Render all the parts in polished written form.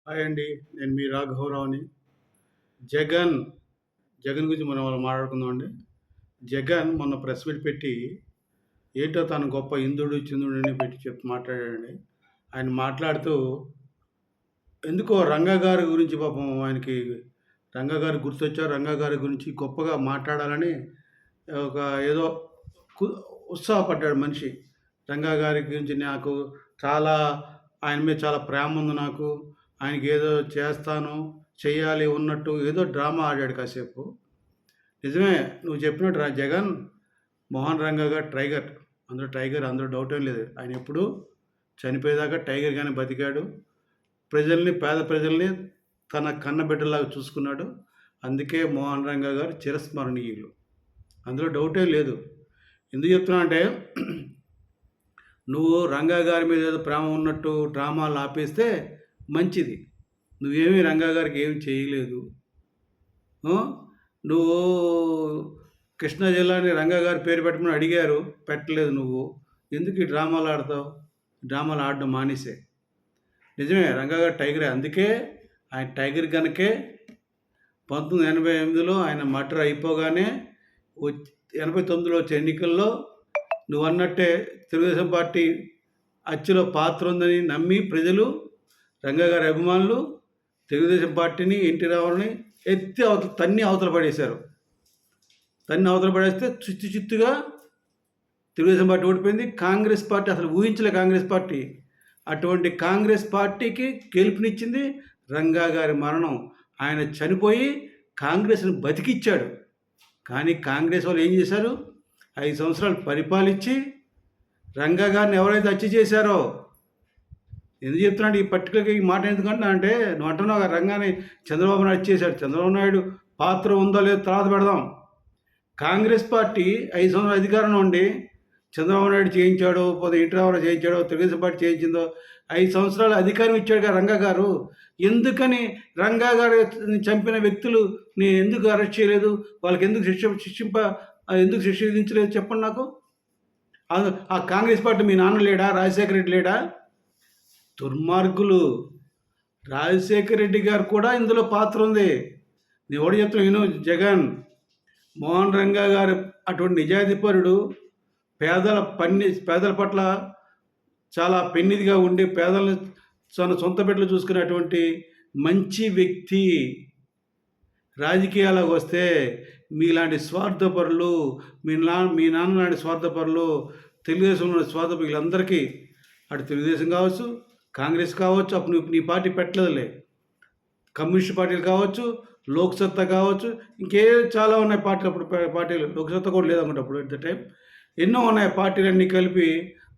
Hi అండి. నేను మీ రాఘవరావుని. జగన్, జగన్ గురించి మనం ఇవాళ మాట్లాడుకుందామండి. జగన్ మొన్న ప్రెస్ మీట్ పెట్టి ఏంటో తాను గొప్ప ఇందుడు, చిందుడు అని పెట్టి మాట్లాడాడండి. ఆయన మాట్లాడుతూ ఎందుకో రంగా గారి గురించి పాపం ఆయనకి రంగా గారు గుర్తొచ్చారు. రంగా గారి గురించి గొప్పగా మాట్లాడాలని ఒక ఏదో కు ఉత్సాహపడ్డాడు మనిషి. రంగా గారి గురించి నాకు చాలా ఆయన మీద చాలా ప్రేమ ఉంది నాకు. ఆయనకేదో చేస్తాను, చెయ్యాలి ఉన్నట్టు ఏదో డ్రామా ఆడాడు కాసేపు. నిజమే నువ్వు చెప్పినట్టు జగన్ మోహన్ రంగా గారు టైగర్. అందులో డౌట్ ఏం లేదు. ఆయన ఎప్పుడూ చనిపోయేదాకా టైగర్‌గానే బతికాడు. పేద ప్రజల్ని తన కన్నబిడ్డల్లాగా చూసుకున్నాడు. అందుకే మోహన్ రంగా గారు చిరస్మరణీయులు. అందులో డౌటే లేదు. ఎందుకు చెప్తున్నా అంటే నువ్వు రంగా గారి మీద ఏదో ప్రేమ ఉన్నట్టు డ్రామాలు ఆపేస్తే మంచిది. నువ్వేమీ రంగా గారికి ఏమి చేయలేదు. నువ్వు కృష్ణా జిల్లాని రంగా గారి పేరు పెట్టమని అడిగారు, పెట్టలేదు నువ్వు. ఎందుకు ఈ డ్రామాలు ఆడతావు? డ్రామాలు ఆడడం మానేసే. నిజమే రంగా గారు టైగరే. అందుకే ఆయన టైగర్ కనుకే 1988లో ఆయన మర్డర్ అయిపోగానే 89లో వచ్చే ఎన్నికల్లో నువ్వన్నట్టే తెలుగుదేశం పార్టీ అచ్చులో పాత్ర ఉందని నమ్మి ప్రజలు రంగా గారి అభిమానులు తెలుగుదేశం పార్టీని ఎన్టీ రామారావుని ఎత్తి అవతల పడేశారు. అవతల పడేస్తే చిత్తుగా తెలుగుదేశం పార్టీ ఓడిపోయింది. కాంగ్రెస్ పార్టీ అసలు ఊహించలే. కాంగ్రెస్ పార్టీ అటువంటి కాంగ్రెస్ పార్టీకి గెలుపునిచ్చింది రంగా గారి మరణం. ఆయన చనిపోయి కాంగ్రెస్ని బతికిచ్చాడు. కానీ కాంగ్రెస్ వాళ్ళు ఏం చేశారు? 5 సంవత్సరాలు పరిపాలించి రంగా గారిని ఎవరైతే హత్య చేశారో, ఎందుకు చెప్తున్నాడు ఈ పర్టికులర్గా ఈ మాట ఎందుకంటున్నా అంటే, నువ్వు అంటున్నావు రంగాన్ని చంద్రబాబు నాయుడు చేశాడు. చంద్రబాబు నాయుడు పాత్ర ఉందో లేదో తర్వాత పెడదాం. కాంగ్రెస్ పార్టీ 5 సంవత్సరాల అధికారంలో ఉండి చంద్రబాబు నాయుడు చేయించాడో, పోతే ఎన్టీ రామారావు చేయించాడో, తెలుగుదేశం పార్టీ చేయించిందో, 5 సంవత్సరాల అధికారం ఇచ్చాడుగా రంగా గారు. ఎందుకని రంగా గారు చంపిన వ్యక్తులు నేను ఎందుకు అరెస్ట్ చేయలేదు? వాళ్ళకి ఎందుకు ఎందుకు శిక్ష విధించలేదు చెప్పండి నాకు. ఆ కాంగ్రెస్ పార్టీ మీ నాన్న లేడా? రాజశేఖర రెడ్డి లేడా? దుర్మార్గులు. రాజశేఖర రెడ్డి గారు కూడా ఇందులో పాత్ర ఉంది. నేను ఎవడు చెప్తున్నా జగన్ మోహన్ రంగా గారు అటువంటి నిజాయితీపరుడు, పేదల పట్ల చాలా పెన్నిదిగా ఉండి పేదలను తన సొంత బిడ్డలు చూసుకునేటువంటి మంచి వ్యక్తి. రాజకీయాలకు వస్తే మీలాంటి స్వార్థపరులు, మీ నాన్న లాంటి స్వార్థపరులు, తెలుగుదేశంలో స్వార్థపరులు వీళ్ళందరికీ, అటు తెలుగుదేశం కావచ్చు, కాంగ్రెస్ కావచ్చు, అప్పుడు నీ పార్టీ పెట్టలేదులే, కమ్యూనిస్ట్ పార్టీలు కావచ్చు, లోక్సత్తా కావచ్చు, చాలా ఉన్నాయి పార్టీలు. అప్పుడు పార్టీలు లోక్సత్తా కూడా లేదనుకుంటే అప్పుడు ఎట్ ద టైం ఎన్నో ఉన్నాయి పార్టీలన్నీ కలిపి.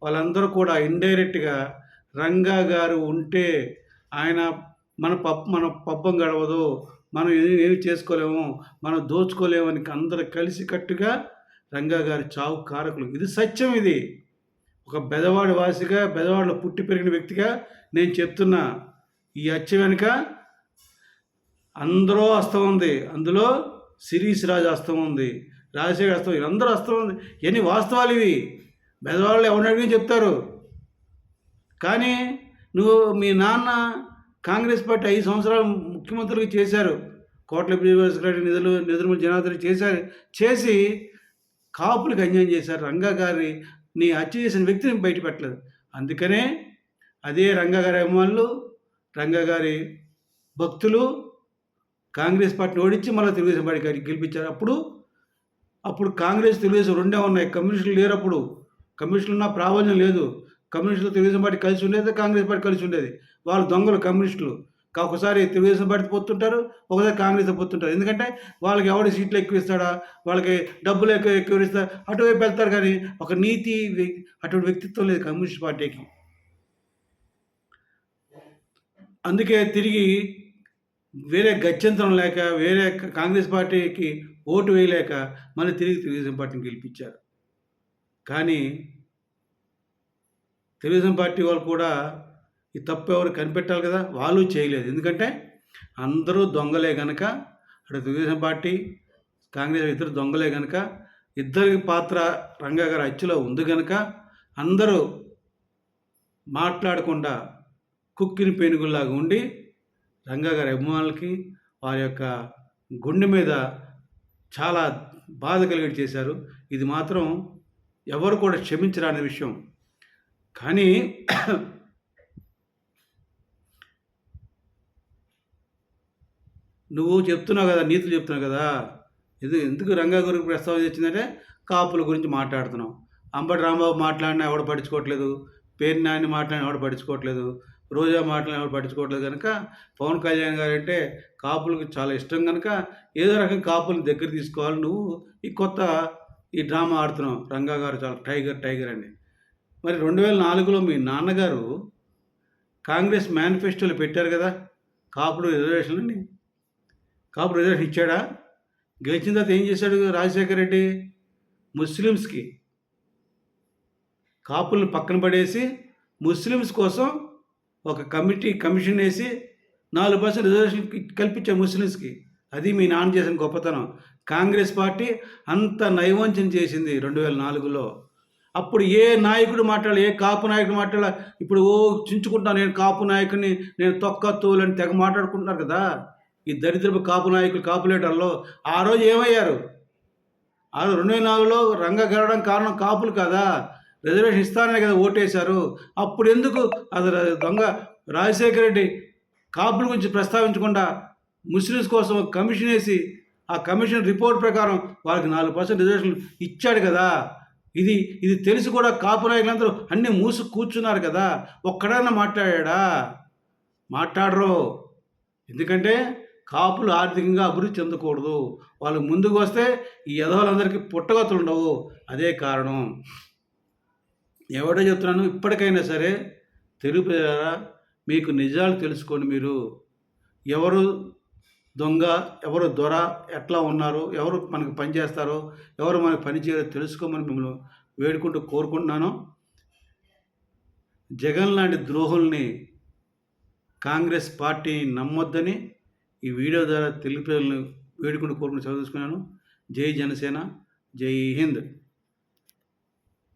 వాళ్ళందరూ కూడా ఇండైరెక్ట్గా రంగా గారు ఉంటే ఆయన మన పబ్బం గడవదు, మనం ఏమి చేసుకోలేము, మనం దోచుకోలేము అని అందరూ కలిసికట్టుగా రంగా గారి చావు కారకులు. ఇది సత్యం. ఇది ఒక బెదవాడలో పుట్టి పెరిగిన వ్యక్తిగా నేను చెప్తున్నా. ఈ హత్య వెనుక అందరూ హస్తం ఉంది. అందులో శిరీష్ రాజు హస్తం ఉంది, రాజశేఖర్ హస్తం, వీళ్ళందరూ హస్తం ఉంది. ఇవన్నీ వాస్తవాలు. ఇవి బెదవాళ్ళు ఎవరిని చెప్తారు. కానీ మీ నాన్న కాంగ్రెస్ పార్టీ 5 సంవత్సరాలు ముఖ్యమంత్రులుగా చేశారు. కోట్ల రెడ్డి నిధులు జనార్దన్ చేసి కాపులకు అన్యాయం చేశారు. రంగా గారిని హత్య చేసిన వ్యక్తిని బయట పెట్టలేదు. అందుకనే అదే రంగా గారి అభిమానులు, రంగా గారి భక్తులు కాంగ్రెస్ పార్టీని ఓడించి మళ్ళీ తెలుగుదేశం పార్టీ గెలిపించారు. అప్పుడు కాంగ్రెస్ తెలుగుదేశం రెండే ఉన్నాయి. కమ్యూనిస్టులు లేరు. అప్పుడు కమ్యూనిస్టులు ఉన్న ప్రాబల్యం లేదు. కమ్యూనిస్టులు తెలుగుదేశం పార్టీ కలిసి ఉండేది, కాంగ్రెస్ పార్టీ కలిసి ఉండేది. వాళ్ళు దొంగలు కమ్యూనిస్టులు. ఒకసారి తెలుగుదేశం పార్టీ పొత్తుంటారు, ఒకసారి కాంగ్రెస్ పొత్తుంటారు. ఎందుకంటే వాళ్ళకి ఎవరి సీట్లు ఎక్కువ ఇస్తాడా, వాళ్ళకి డబ్బులు ఎక్కువ ఇస్తాడా అటువైపు వెళ్తారు. కానీ ఒక అటువంటి వ్యక్తిత్వం లేదు కమ్యూనిస్ట్ పార్టీకి. అందుకే తిరిగి వేరే గత్యంతరం లేక, వేరే కాంగ్రెస్ పార్టీకి ఓటు వేయలేక మళ్ళీ తిరిగి తెలుగుదేశం పార్టీని గెలిపించారు. కానీ తెలుగుదేశం పార్టీ వాళ్ళు కూడా ఈ తప్పు ఎవరు కనిపెట్టాలి కదా, వాళ్ళు చేయలేదు. ఎందుకంటే అందరూ దొంగలే కనుక, అటు తెలుగుదేశం పార్టీ, కాంగ్రెస్ ఇద్దరు దొంగలే కనుక, ఇద్దరికి పాత్ర రంగా గారి హత్యలో ఉంది కనుక అందరూ మాట్లాడకుండా కుక్కిని పేనుగుల్లాగా ఉండి రంగా గారి అభిమానులకి వారి యొక్క గుండె మీద చాలా బాధ కలిగేట్టు చేశారు. ఇది మాత్రం ఎవరు కూడా క్షమించరాని విషయం. కానీ నువ్వు చెప్తున్నావు కదా, నీతులు చెప్తున్నావు కదా, ఎందుకు రంగా గురికి ప్రస్తావన తెచ్చిందంటే కాపుల గురించి మాట్లాడుతున్నావు. అంబటి రాంబాబు మాట్లాడినా ఎవడు పట్టించుకోవట్లేదు, పేరు నాని మాట్లాడిన ఎవడు పట్టించుకోవట్లేదు, రోజా మాట్లాడిన ఎవడు పట్టించుకోవట్లేదు. కనుక పవన్ కళ్యాణ్ గారు అంటే కాపులకు చాలా ఇష్టం కనుక ఏదో రకంగా కాపులను దగ్గర తీసుకోవాలి. నువ్వు ఈ కొత్త ఈ డ్రామా ఆడుతున్నావు. రంగా గారు చాలా టైగర్ అని. మరి 2004లో మీ నాన్నగారు కాంగ్రెస్ మేనిఫెస్టోలో పెట్టారు కదా కాపులు రిజర్వేషన్ అని. కాపు రిజర్వేషన్ ఇచ్చాడా? గెలిచిన తర్వాత ఏం చేశాడు రాజశేఖర రెడ్డి? ముస్లిమ్స్కి కాపులను పక్కన పడేసి ముస్లిమ్స్ కోసం ఒక కమిషన్ వేసి 4% రిజర్వేషన్ కల్పించారు ముస్లిమ్స్కి. అది మీ నాన్న చేసిన గొప్పతనం. కాంగ్రెస్ పార్టీ అంత నైవంచన చేసింది 2004లో. అప్పుడు ఏ నాయకుడు మాట్లాడాలి, ఏ కాపు నాయకుడు మాట్లాడాలి. ఇప్పుడు చించుకుంటాను, నేను కాపు నాయకుడిని, నేను తొక్కతోలని తెగ మాట్లాడుకుంటున్నారు కదా ఈ దరిద్రపు కాపు నాయకులు, కాపు లీడర్లో. ఆ రోజు ఏమయ్యారు? ఆ 2004లో రంగ గెలవడం కారణం కాపులు కదా, రిజర్వేషన్ ఇస్తాననే కదా ఓటేశారు. అప్పుడు ఎందుకు అది దొంగ రాజశేఖర రెడ్డి కాపుల గురించి ప్రస్తావించకుండా ముస్లిమ్స్ కోసం కమిషన్ వేసి ఆ కమిషన్ రిపోర్ట్ ప్రకారం వాళ్ళకి 4% రిజర్వేషన్ ఇచ్చాడు కదా. ఇది తెలిసి కూడా కాపు నాయకులందరూ అన్నీ మూసు కూర్చున్నారు కదా. ఒక్కడన్నా మాట్లాడా? మాట్లాడరు. ఎందుకంటే కాపులు ఆర్థికంగా అభివృద్ధి చెందకూడదు. వాళ్ళు ముందుకు వస్తే ఈ యదవులందరికీ పుట్టగతులు ఉండవు. అదే కారణం. ఎవడో చెప్తున్నాను, ఇప్పటికైనా సరే తెలుగు ప్రజలారా మీకు నిజాలు తెలుసుకోండి. మీరు ఎవరు దొంగ, ఎవరు దొర, ఎట్లా ఉన్నారు, ఎవరు మనకు పనిచేస్తారో, ఎవరు మనకు పని చేయాలో తెలుసుకోమని మిమ్మల్ని వేడుకుంటూ కోరుకుంటున్నాను. జగన్ లాంటి ద్రోహుల్ని కాంగ్రెస్ పార్టీ నమ్మొద్దని ఈ వీడియో ద్వారా తెలుగు ప్రజలను వేడుకుంటూ కోరుకుంటూ చదువుకున్నాను. జై జనసేన, జై హింద్.